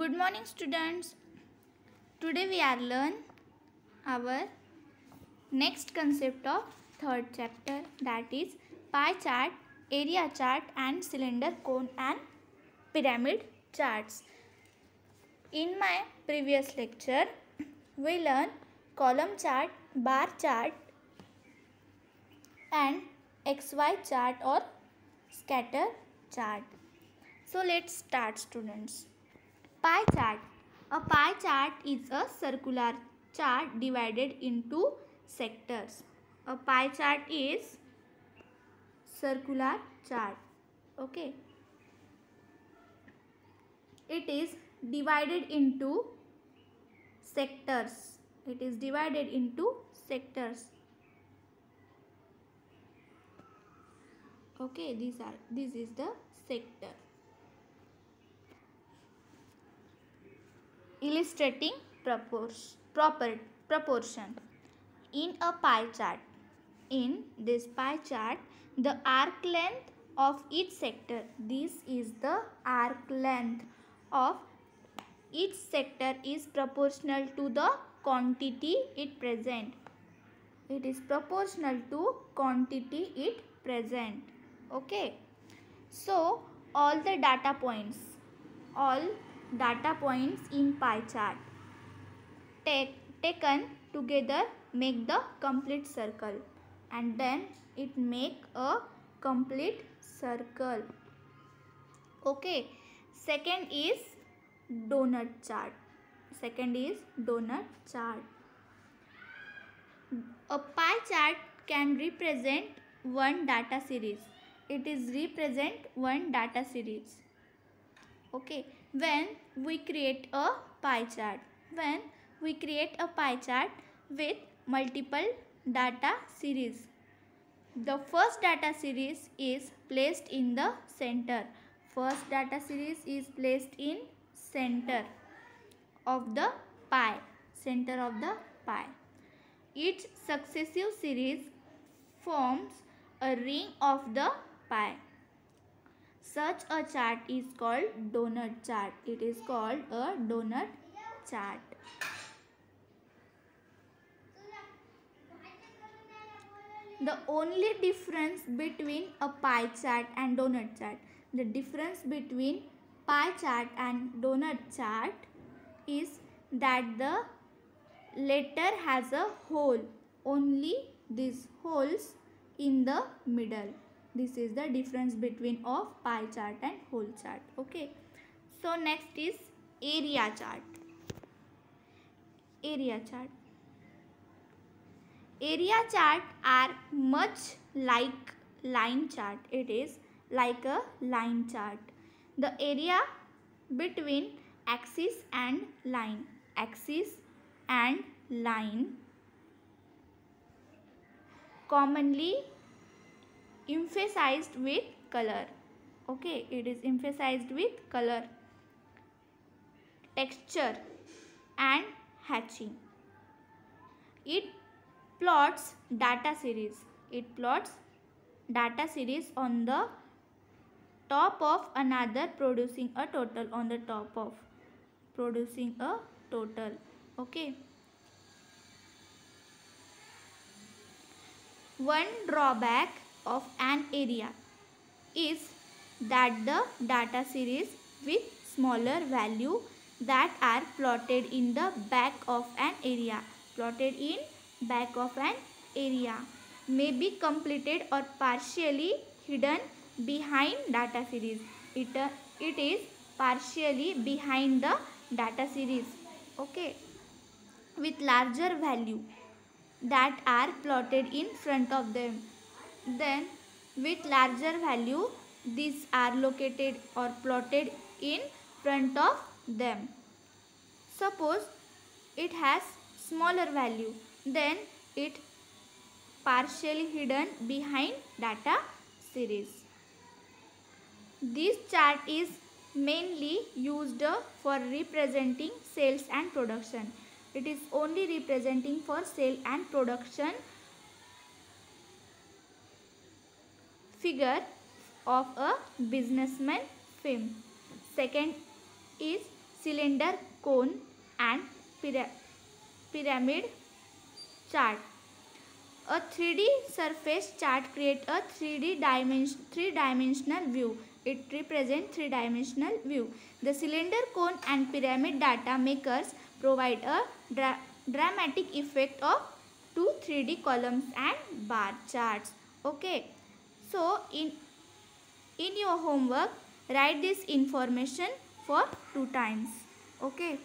Good morning students. Today we are learn our next concept of third chapter, that is pie chart, area chart and cylinder, cone and pyramid charts. In my previous lecture we learned column chart, bar chart and XY chart or scatter chart. So let's start students. Pie chart. A pie chart is a circular chart divided into sectors. A pie chart is circular chart. Okay. It is divided into sectors. It is divided into sectors. Okay, this is the sector. Illustrating proportion. In a pie chart, in this pie chart, the arc length of each sector, this is the arc length of each sector, is proportional to the quantity it present. It is proportional to quantity it present. Okay. So all data points in pie chart taken together make the complete circle, and then it make a complete circle. Okay. Second is donut chart. A pie chart can represent one data series. It is represent one data series. Okay. When we create a pie chart with multiple data series, the first data series is placed in the center. Center of the pie. Each successive series forms a ring of the pie. Such a chart is called donut chart. It is called a donut chart. The only difference between a pie chart and donut chart, the difference between pie chart and donut chart is that the latter has a hole, only these holes in the middle. This is the difference between of pie chart and hole chart. Okay. So next is area chart. Area chart are much like line chart. It is like a line chart. The area between axis and line commonly emphasized with color. Okay, it is emphasized with color, texture and hatching. It plots data series on the top of another, producing a total on the top of Okay. One drawback of an area is that the data series with smaller value that are plotted in the back of an area may be completed or partially hidden behind data series. It is partially behind the data series. Okay. With larger value that are plotted in front of them. Then with larger value, these are located or plotted in front of them. Suppose it has smaller value, then it partially hidden behind data series. This chart is mainly used for representing sales and production. It is only representing for sale and production figure of a businessman firm. Second is cylinder, cone and pyramid chart. A 3D surface chart creates a three-dimensional view. It represents three-dimensional view. The cylinder, cone and pyramid data makers provide a dramatic effect of two 3D columns and bar charts. Okay. So in your homework, write this information for 2 times. Okay.